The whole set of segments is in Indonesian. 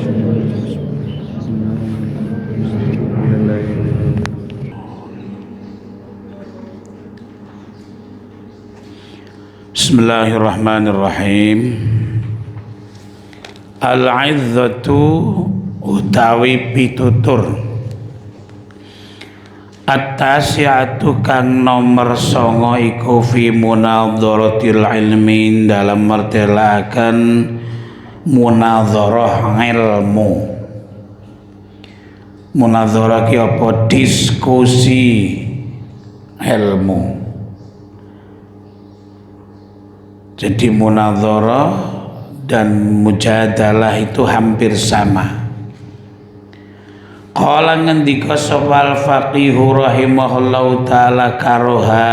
Bismillahirrahmanirrahim. Al-izzatu utawi pitutur. At-tasi'atu kang nomor 9 iku fi munadharatil ilmi dalam mertelakan munadharah ilmu. Munadharah ki apa? Diskusi ilmu. Jadi munadharah dan mujadalah itu hampir sama. Qala ngendika sapa al-faqihu rahimahullahu taala karoha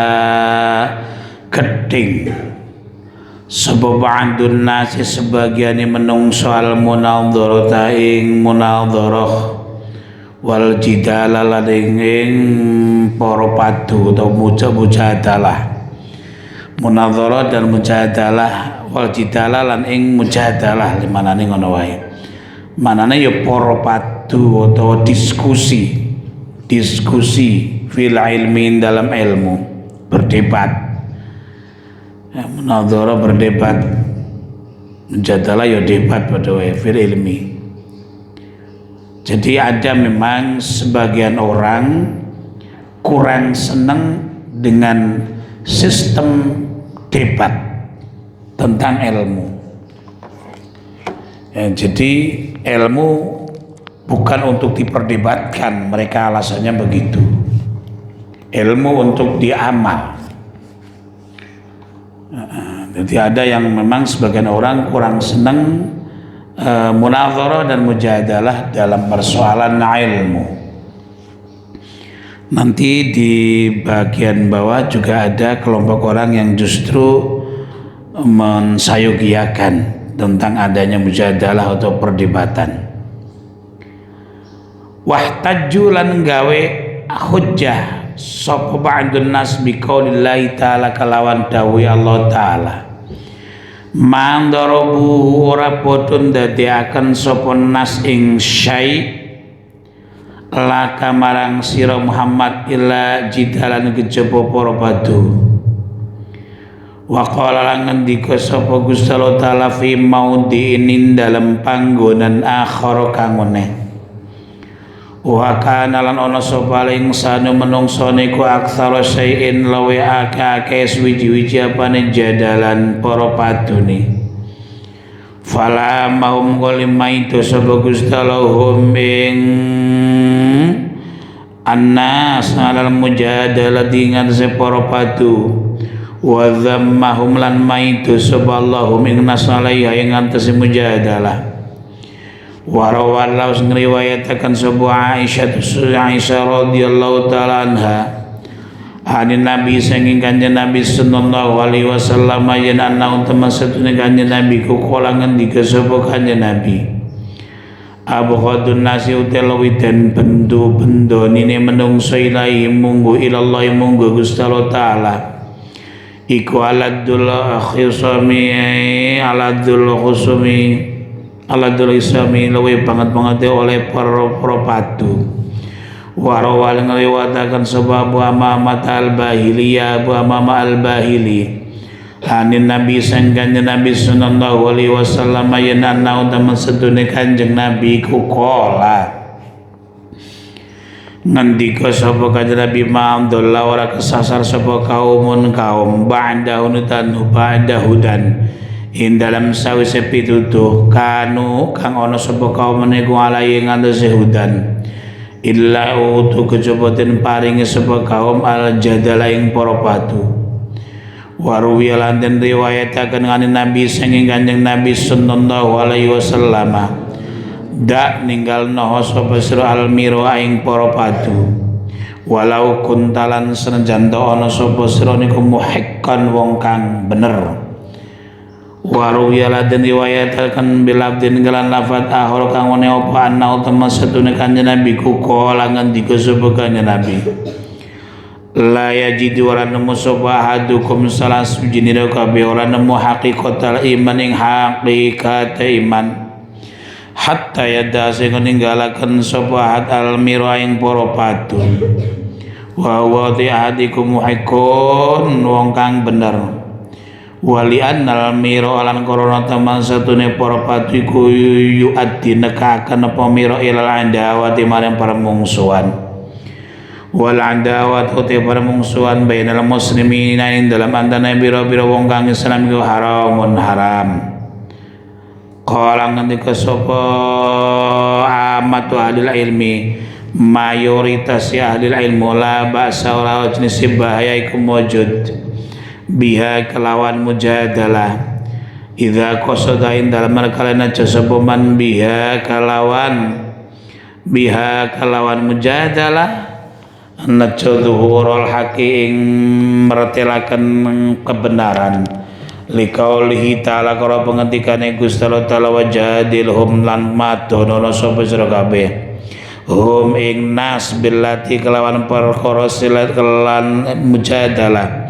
geding sebab andun nasi sebagiane menungso al munadharah ing munadharah wal jidala lan ing para padu atau mujadalah. Munadharah dan mujadalah wal jidala lan ing mujadalah limanane ngono wae. Manane ya para padu utawa diskusi fil ilmi dalam ilmu, berdebat. Ya, munadharah berdebat, mujadalah ya debat pada wae fil ilmi. Jadi ada memang sebagian orang kurang senang dengan sistem debat tentang ilmu. Ya, jadi ilmu bukan untuk diperdebatkan, mereka alasannya begitu. Ilmu untuk diamal. Jadi ada yang memang sebagian orang kurang senang munadharah dan mujadalah dalam persoalan ilmu. Nanti di bagian bawah juga ada kelompok orang yang justru mensayugiakan tentang adanya mujadalah atau perdebatan. Wahtajju lan gawe hujjah sapa ba'dun nas biqaulillahi ta'ala kalawan dawuh Allah taala. Mandarabu ora bodho ndadekaken sapa nas ing syai' laka marang sira Muhammad illa jidalan kejaba para padu. Wa qala lan ngendika sapa Gusti Allah taala fi maudhi'in dalam panggonan akhir kang meneh. Wa kana lan ana sapa lingsanu menungso niku aksara syai'in lawe akeh suwiji-wiji apane jadalan para padune. Fala mahum qalimai to sapa Gusti Allah hum ing annas alal mujadalah dengan separa padu wa dhammahum lan maitu suballahum ing nasalaiha ing antase mujadalah wa rawalahu ngriwayataken sebuah Aisyah radhiyallahu taala anha hadin Nabi sanging kanjeng Nabi sallallahu alaihi wasallam yen ana teman satune kanjeng Nabi ku kala ngendika sapa kanjeng Nabi Abu khadun nasi utelawi dan bendo nini menungso ilahi munggu ilallahi munggu Gusti Allah Ta'ala iku aladul khusumi aladul isami lewi banget oleh para padu warawal ngeliwatakan sebab Abu Amamah al-Bahili Hanin Nabi sangkanya Nabi sallallahu alaihi wasallam ayenana utaman sedune kanjeng Nabi kukola ngendika sapa kanjeng Nabi ma'amdullah ora kesasar sapa kaum ba'dahudan in dalam sawise pitutuh kanu kang ana sapa kaum niku alai ngandhase hudan illa utu kecoboten paringi sapa kaum al jadala ing para patu. Waruwiya lan den riwayataken kanjeng Nabi sanging kanjeng Nabi sallallahu alaihi wasallam dak ninggalno sapa sira almiro ing para padu walau kuntalan senajan ana sapa sira niku muhikkan wong kang bener. Waruwiya lan den riwayataken bilabdin kelan lafat akhir kang one apa ana utawa setune kanjeng Nabi ku kala ngendika sapa kanjeng Nabi la yajidu wala nemu sapa ahadukum salah sujinira kabeh ora nemu hakikatal iman ing hakikat iman hatta yadda sing ninggalaken sapa al mira ing para padu wa wa ti ahadikum muhiqqun wong kang bener wali annal mira lan korona teman satune para padu iku yuaddi nekaken apa mira ilal andawati marang para mungsuhan wal andawat uti para mungsuhan bainal muslimina ing dalam antane bira-bira wong kang Islam iku haramun haram. Qala ngendika sapa amatu ahli ilmi mayoritas ahli ilmu la ba'sa ora jenis bahaya iku mujud biha kelawan mujadalah idza qasada in dalam kalana sapa man biha kelawan mujadalah najadzuhurul haqi ing mertelaken kebenaran liqaulihi ta'ala karo pengendikane Gusti Allah taala wajadilhum lan madono sapa sira kabeh hum ing nas billati kelawan perkara silat kelan mujadalah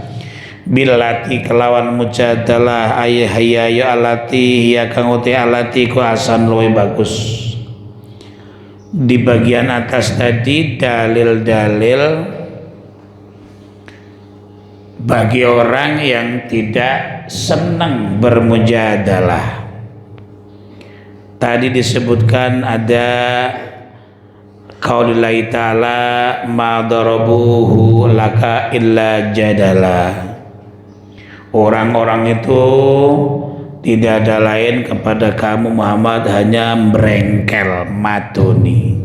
billati kelawan mujadalah ayah ya alati ya kang uti alati ku asan luwih bagus. Di bagian atas tadi dalil-dalil bagi orang yang tidak senang bermujadalah. Tadi disebutkan ada qaulillahi ta'ala ma darabuhu laka illa jadala. Orang-orang itu tidak ada lain kepada kamu Muhammad hanya merengkel matuni.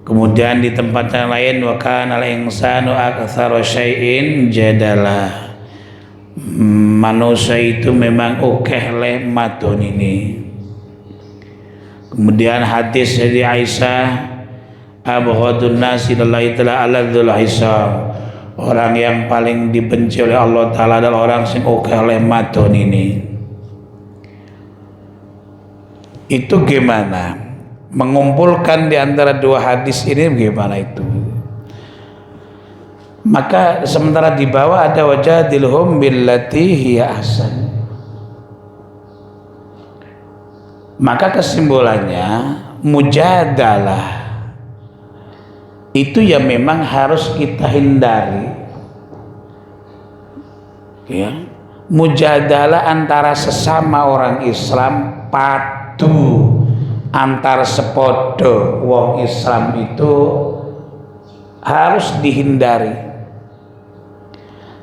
Kemudian di tempat yang lain wa kana al-insanu aktsara syai'in jadala. Manusia itu memang okeh le matun ini. Kemudian hadis dari Aisyah abghadun nasi lillahi ta'ala aladzul hisab. Orang yang paling dibenci oleh Allah Ta'ala adalah orang yang okeh le matun ini. Itu gimana? Mengumpulkan di antara dua hadis ini bagaimana itu? Maka sementara di bawah ada wajadilhum billati hiya ahsan. Maka kesimpulannya mujadalah itu ya memang harus kita hindari. Ya. Mujadalah antara sesama orang Islam padu antar sepodo wong Islam itu harus dihindari.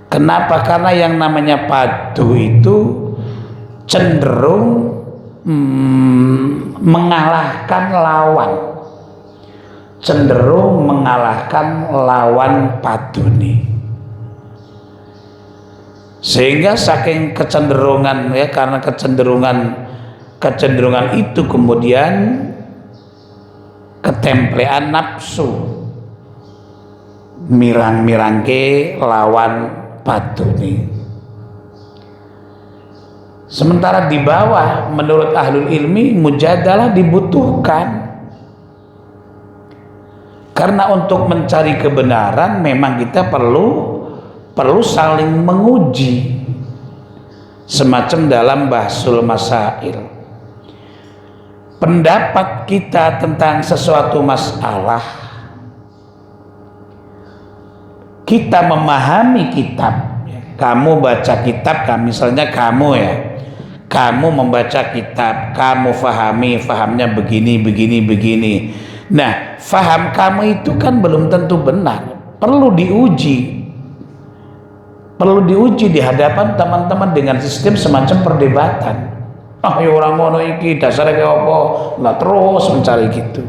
Kenapa? Karena yang namanya padu itu cenderung mengalahkan lawan, cenderung mengalahkan lawan paduni. Sehingga saking kecenderungan ya, karena kecenderungan itu kemudian ketemplean nafsu mirang-mirangke lawan paduni. Sementara di bawah menurut ahlul ilmi mujadalah dibutuhkan karena untuk mencari kebenaran memang kita perlu saling menguji semacam dalam bahsul masail. Pendapat kita tentang sesuatu masalah, kita memahami kitab. Kamu baca kitab, misalnya kamu membaca kitab, kamu fahamnya begini. Nah, faham kamu itu kan belum tentu benar, perlu diuji di hadapan teman-teman dengan sistem semacam perdebatan. Ya orang ngono iki dasarnya kayak apa? Nah, terus mencari gitu.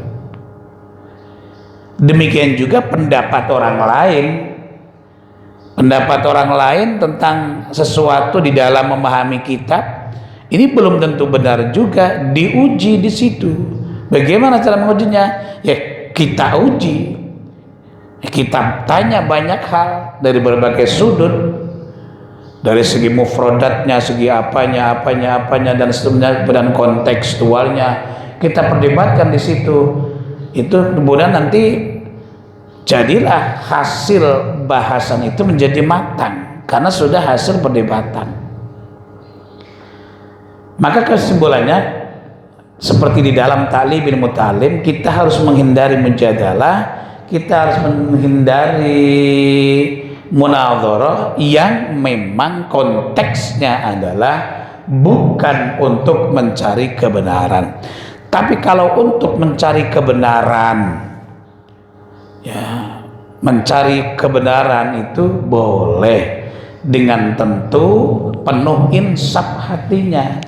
Demikian juga pendapat orang lain tentang sesuatu di dalam memahami kitab ini belum tentu benar juga, diuji di situ. Bagaimana cara mengujinya? Ya kita uji, kita tanya banyak hal dari berbagai sudut, dari segi mufradatnya, segi apanya dan seterusnya, dan kontekstualnya kita perdebatkan di situ. Itu kemudian nanti jadilah hasil bahasan itu menjadi matang karena sudah hasil perdebatan. Maka kesimpulannya seperti di dalam ta'limil mutalim, kita harus menghindari mujadalah, kita harus menghindari munadharah yang memang konteksnya adalah bukan untuk mencari kebenaran. Tapi kalau untuk mencari kebenaran, ya, mencari kebenaran itu boleh dengan tentu penuh insaf hatinya.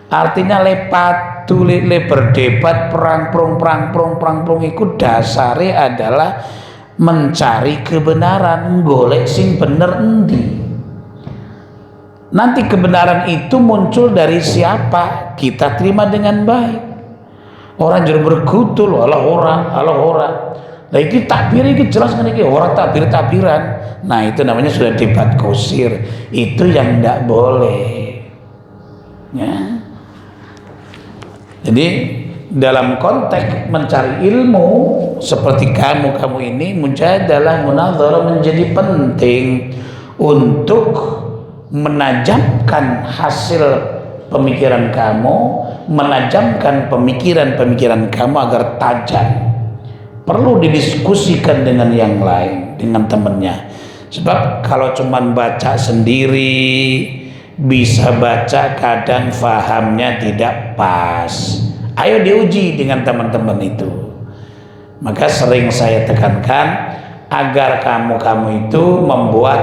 Artinya lepat le berdebat perang prong itu dasare adalah mencari kebenaran, golek sing bener endi. Nanti kebenaran itu muncul dari siapa, kita terima dengan baik. Orang jero bergutul Allah orang. Nah iki takbir iki jelas kan iki orang takbiran. Nah itu namanya sudah debat kusir. Itu yang tidak boleh. Ya. Jadi dalam konteks mencari ilmu seperti kamu ini mujadalah munadharah menjadi penting untuk menajamkan hasil pemikiran kamu, menajamkan pemikiran kamu agar tajam. Perlu didiskusikan dengan yang lain, dengan temannya. Sebab kalau cuma baca sendiri, bisa baca kadang fahamnya tidak pas. Ayo diuji dengan teman-teman itu. Maka sering saya tekankan agar kamu itu membuat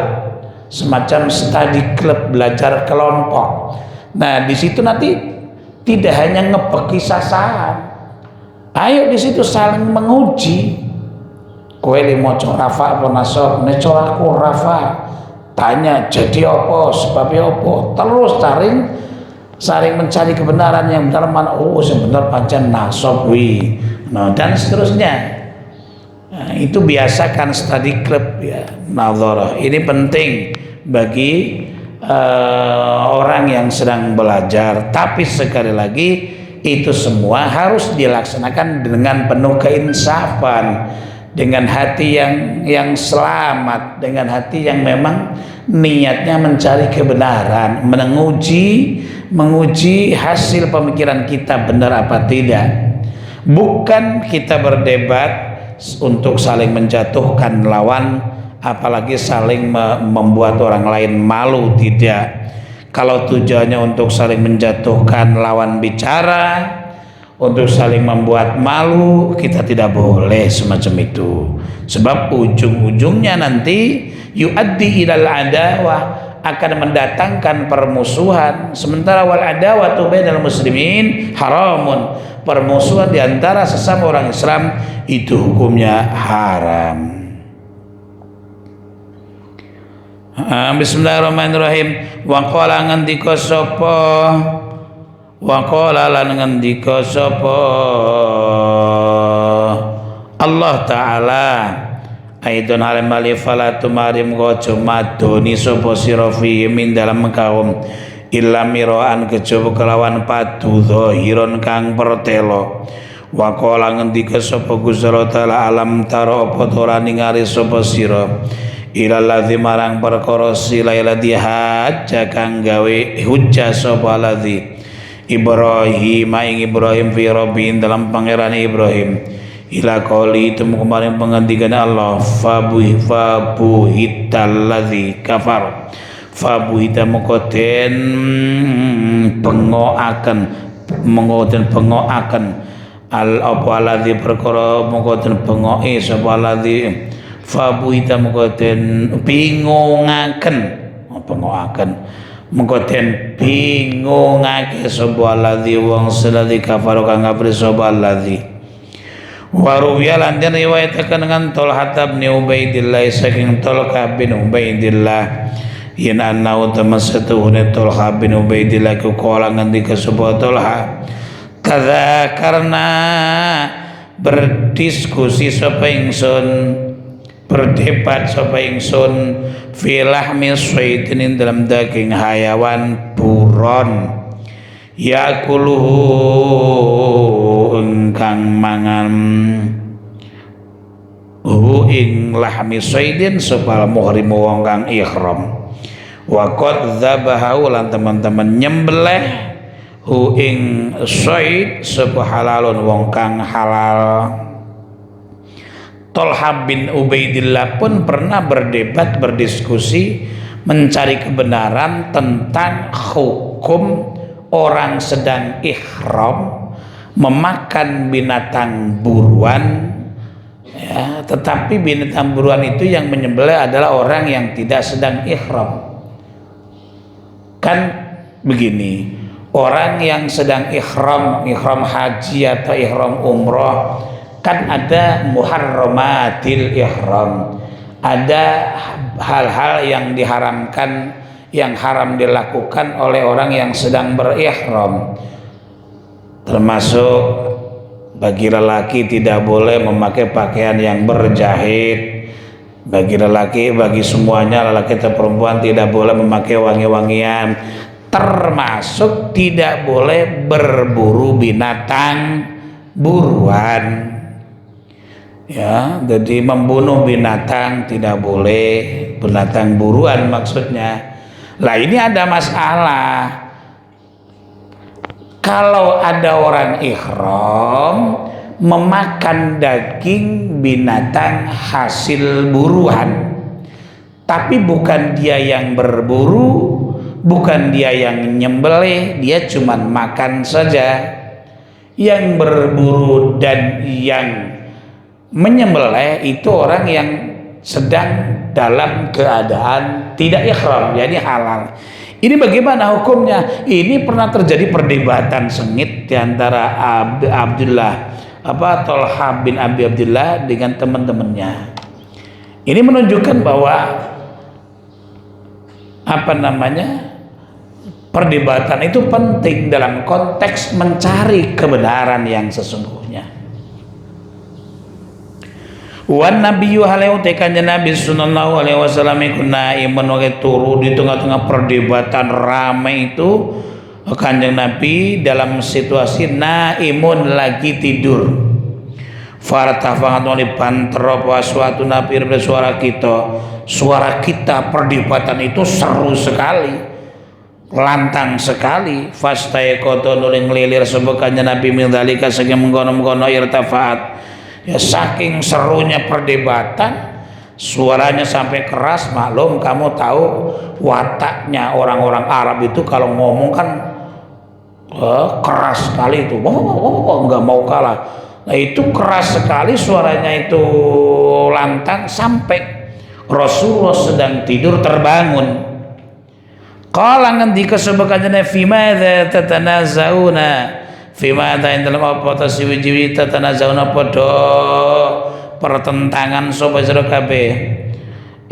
semacam study club, belajar kelompok. Nah di situ nanti tidak hanya ngebeki sasaran. Ayo di situ saling menguji. Kowe li maca rafa apa nasab, nek aku rafa. Tanya jadi apa, sebabnya apa. Terus saling mencari kebenaran yang benar mana. Oh, yang benar pancen nasab wi. Nah, dan seterusnya. Nah, itu biasakan study club ya, nadharah. Ini penting bagi orang yang sedang belajar. Tapi sekali lagi itu semua harus dilaksanakan dengan penuh keinsafan, dengan hati yang selamat, dengan hati yang memang niatnya mencari kebenaran, menguji hasil pemikiran kita benar apa tidak. Bukan kita berdebat untuk saling menjatuhkan lawan, apalagi saling membuat orang lain malu, tidak. Kalau tujuannya untuk saling menjatuhkan lawan bicara, untuk saling membuat malu, kita tidak boleh semacam itu. Sebab ujung-ujungnya nanti yuaddi ilal adawah, akan mendatangkan permusuhan. Sementara wal adawatu bainal muslimin haramun, permusuhan di antara sesama orang Islam itu hukumnya haram. Bismillahirrahmanirrahim. Wa qala ngendika sapa, wa qala lan ngendika sapa Allah taala, aidon halim alif fala tumarim gojo madoni sapa sira fi min dalam kaum illa miraan kejaba kelawan padu zahiron kang pertelo. Wa qala ngendika sapa Gusti taala alam taro apa ora ningali sapa sira ilal ladzi marang perkara silaila dihajja kang gawe hujjah sapa ladzi Ibrahim ing Ibrahim fi rabbi dalam pangeran Ibrahim ila qauli temu kemarin pengendikan Allah fabuhital ladzi kafar fabuhita mukoten pengoaken al apa ladzi perkara mukoten pengoe sapa ladzi fabuhita mukoten bingungaken pengoaken mengkoten bingungake sapa ladzi wong seladi kafaro kang ngapri sapa ladzi waruwiya lan den riwayataken dengan Talha bin Ubaidillah saking Talha bin Ubaidillah yen ana utamasatuhune Talha bin Ubaidillah ku kala ngendika sapa Talha kadza karena berdiskusi sapa ingsun berdebat sapa ingsun filahmi syaitinin dalam daging hayawan buron yakuluhu engkang mangan ing lahmi syaidin sapa muhrim wong kang ihram wa qad dzabahu lan teman-teman nyembelih hu ing soid sapa halalun wong kang halal. Tolha bin Ubaidillah pun pernah berdebat, berdiskusi, mencari kebenaran tentang hukum orang sedang ihram memakan binatang buruan, ya, tetapi binatang buruan itu yang menyembelih adalah orang yang tidak sedang ihram. Kan begini, orang yang sedang ihram haji atau ihram umroh, kan ada muharramatil ihram, ada hal-hal yang diharamkan, yang haram dilakukan oleh orang yang sedang berihram, termasuk bagi lelaki tidak boleh memakai pakaian yang berjahit. Bagi lelaki, bagi semuanya, lelaki atau perempuan, tidak boleh memakai wangi-wangian, termasuk tidak boleh berburu binatang buruan. Ya, jadi membunuh binatang tidak boleh, binatang buruan maksudnya. Lah ini ada masalah. Kalau ada orang ihram memakan daging binatang hasil buruan, tapi bukan dia yang berburu, bukan dia yang nyembelih, dia cuma makan saja. Yang berburu dan yang menyembelih itu orang yang sedang dalam keadaan tidak ihram, jadi halal. Ini bagaimana hukumnya? Ini pernah terjadi perdebatan sengit di antara Tolha bin Abi Abdullah dengan teman-temannya. Ini menunjukkan bahwa perdebatan itu penting dalam konteks mencari kebenaran yang sesungguhnya. Wan nabiyyu halau tekannya Nabi sallallahu alaihi wasallam iku naimun wa turu di tengah-tengah perdebatan ramai itu, Kanjeng Nabi dalam situasi naimun lagi tidur. Fartafangat oleh banter suatu nabi suara kita perdebatan itu seru sekali, lantang sekali. Fastaiqata nuling lilir sebekanya Nabi min dzalika saking mengkono-mengkono irtafaat. Ya, saking serunya perdebatan, suaranya sampai keras. Maklum, kamu tahu wataknya orang-orang Arab itu kalau ngomong kan keras sekali itu, nggak mau kalah. Nah itu keras sekali suaranya, itu lantang sampai Rasulullah sedang tidur terbangun. Qala ngendika sebekane fi madza tatanazauna, fima tain dalam apa ta siwi-wiwi tatanazauna padha pertentangan sapa sira kabeh.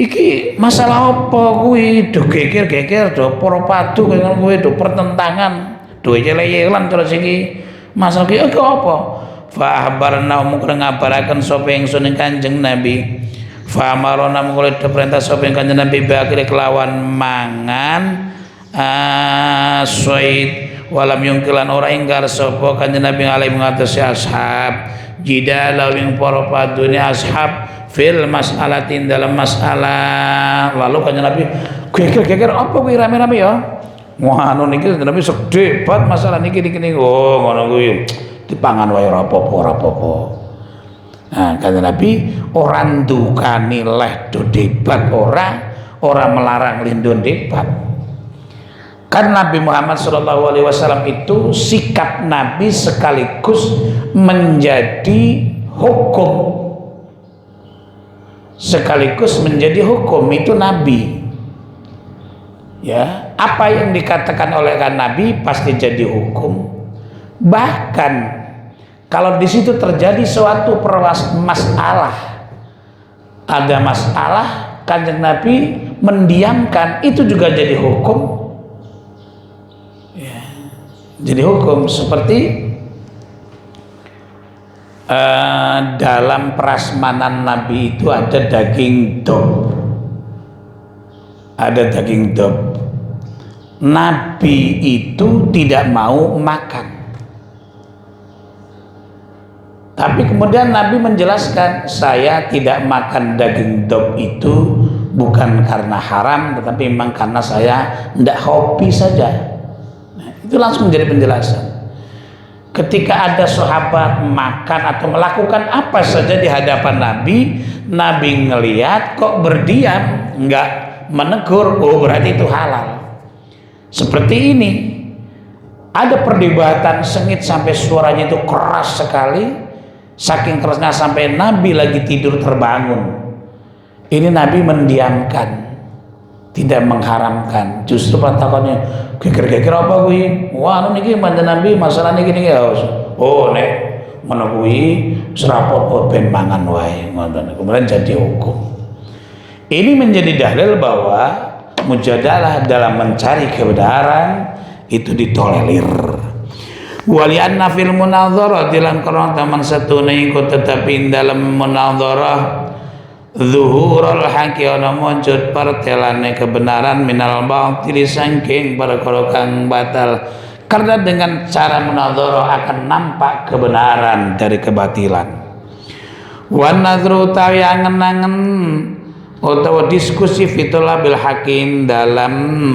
Iki masalah apa kuwi? Do geger-geger, do para padu kaya kuwi, do pertentangan, do yele-yelan terus iki. Masalah iki apa? Fa ahbarna mung ngabaraken sapa ingsun ing Kanjeng Nabi. Fa amarona mung perintah sapa ing Kanjeng Nabi bakile kelawan mangan soid walam yungkilan ora ingkar sapa Kanjeng Nabi alaihi ngatasi ashab jidala wing para padune ashab fil mas'alatin dalam masalah. Lalu Kanjeng Nabi geger-geger apa kuwi rame-rame ya, ngono niki Nabi sok debat masalah niki oh ngono kuwi dipangan wae ora apa-apa. Nah Kanjeng Nabi orang dukani leh do debat, ora melarang lindun debat. Kan Nabi Muhammad SAW itu sikap Nabi sekaligus menjadi hukum, sekaligus menjadi hukum itu Nabi. Ya, apa yang dikatakan oleh Nabi pasti jadi hukum. Bahkan kalau di situ terjadi suatu masalah, ada masalah, Kanjeng Nabi mendiamkan, itu juga jadi hukum. Jadi hukum seperti dalam prasmanan Nabi itu ada daging dob, Nabi itu tidak mau makan, tapi kemudian Nabi menjelaskan, saya tidak makan daging dob itu bukan karena haram, tetapi memang karena saya tidak hobi saja. Itu langsung menjadi penjelasan. Ketika ada sahabat makan atau melakukan apa saja di hadapan Nabi, Nabi ngelihat kok berdiam, nggak menegur, oh berarti itu halal. Seperti ini, ada perdebatan sengit sampai suaranya itu keras sekali, saking kerasnya sampai Nabi lagi tidur terbangun. Ini Nabi mendiamkan, tidak mengharamkan. Justru patakonnya, kira-kira apa gue? Wah, niki mantan Nabi masalah niki ya. Oh, nek menakui serapopo ben mangan wae. Kemudian jadi hukum. Ini menjadi dalil bahwa mujadalah dalam mencari kebenaran itu ditolerir. Walianna fil munadharah dilan karena taman satune iku tetapi dalam munadharah zuhurul haqi ana mujud partelane kebenaran minal batil saking perkara kang batal. Karena dengan cara munadharah akan nampak kebenaran dari kebatilan. Wan nadru tawi angen-angen utawa diskusi fitola bil hakim dalam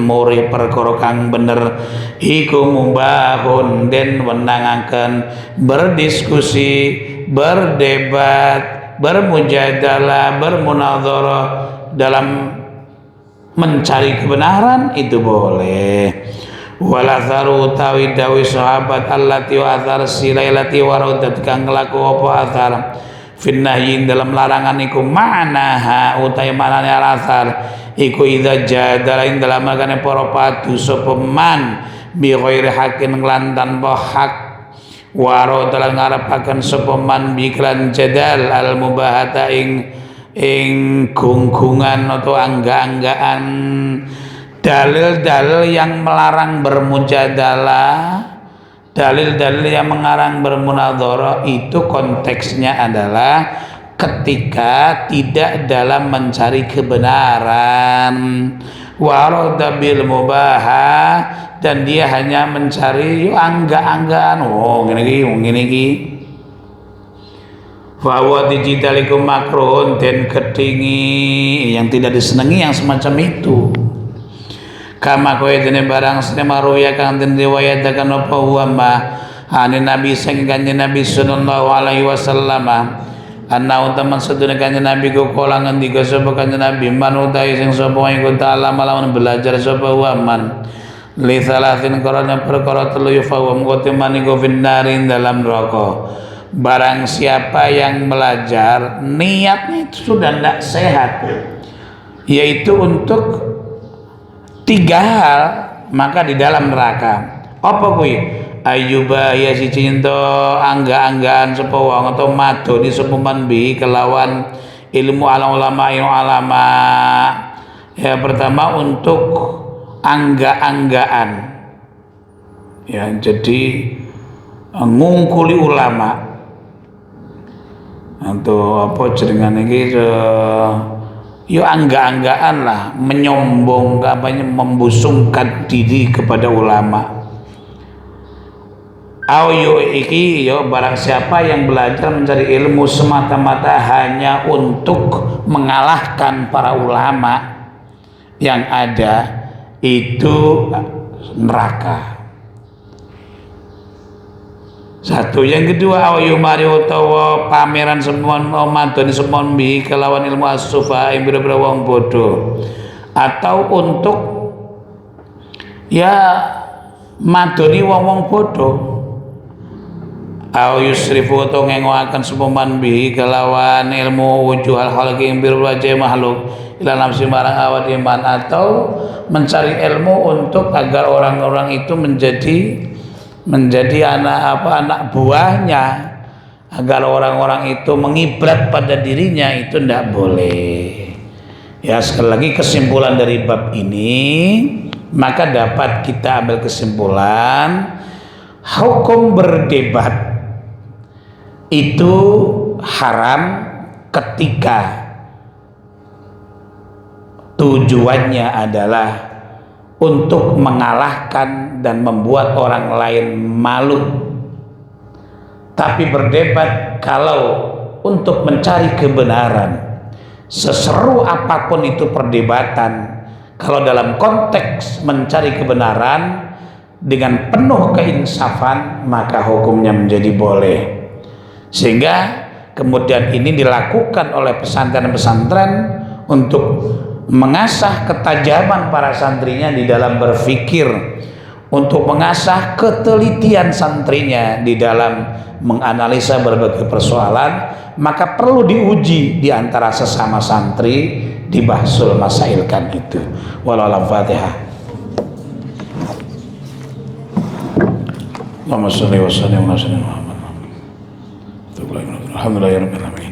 muri perkara kang bener iku mubahun den wenangaken berdiskusi, berdebat, bermujadalah, bermunadharah dalam mencari kebenaran itu boleh. Wala tharu tawi dawi sahabat allati wa athar silailati warodat kang laku apa athar finnahyin dalam larangan iku ma'naha utai manane al-athar iku idza jadalain dalam magane para padu sapa man bi ghairi haqqin lan tanpa hak waro dalam ngarepaken sapa man bi klan jadal al mubahata ing gunggungan atau angga-anggaan dalil-dalil yang melarang bermujadalah, dalil-dalil yang mengarang bermunadharah itu konteksnya adalah ketika tidak dalam mencari kebenaran, warada bil mubaha, dan dia hanya mencari angga-anggaan. Oh ngene iki fa wa dijidalikum makruhun den kedingi yang tidak disenangi yang semacam itu. Kama kowe dene barang senemaru ya kang den riwayataken apa wa ma ane Nabi sing kanjeng Nabi sallallahu alaihi wasallam ana utaman sedune kanjeng Nabi ku kala ngendika sapa kanjeng Nabi man utahe sing sapa iku ta'ala malawan belajar sapa wa man li salatin karena perkara telu fa wa mengko maniku finnarin dalam neraka. Barang siapa yang belajar niatnya itu sudah tidak sehat, yaitu untuk 3 hal, maka di dalam neraka. Apa kuwi? Ayyuba ya si cinta angga-anggaan sapa wong atau madoni sapa man bi kelawan ilmu ala ulama ya pertama untuk angga-anggaan ya jadi ngungkuli ulama atau apa jenengan iki yo angga-anggaan lah, menyombong membusungkan diri kepada ulama. Yo iki yo barang siapa yang belajar mencari ilmu semata-mata hanya untuk mengalahkan para ulama yang ada, itu neraka. Satu, yang kedua awayu mari utawa pameran semua madoni semua bi kelawan ilmu as-sufa ing bira-bira wong bodoh, atau untuk ya madoni wong-wong bodoh. Aw yusrifu utawa ngengoaken semua man bi kelawan ilmu wujuhal khalqi ing bira-bira wajah makhluk ila nafsi marang awak iman, atau mencari ilmu untuk agar orang-orang itu menjadi anak buahnya, agar orang-orang itu mengibrat pada dirinya, itu tidak boleh. Ya sekali lagi kesimpulan dari bab ini, maka dapat kita ambil kesimpulan hukum berdebat itu haram ketika tujuannya adalah untuk mengalahkan dan membuat orang lain malu. Tapi berdebat kalau untuk mencari kebenaran, seseru apapun itu perdebatan, kalau dalam konteks mencari kebenaran dengan penuh keinsafan, maka hukumnya menjadi boleh. Sehingga kemudian ini dilakukan oleh pesantren-pesantren untuk mengasah ketajaman para santrinya di dalam berpikir, untuk mengasah ketelitian santrinya di dalam menganalisa berbagai persoalan. Maka perlu diuji di antara sesama santri di bahsul masailkan itu. Wallahu Fatihah. Allahumma sholli wa sallim ala sayyidina Muhammad. Alhamdulillahirabbil alamin.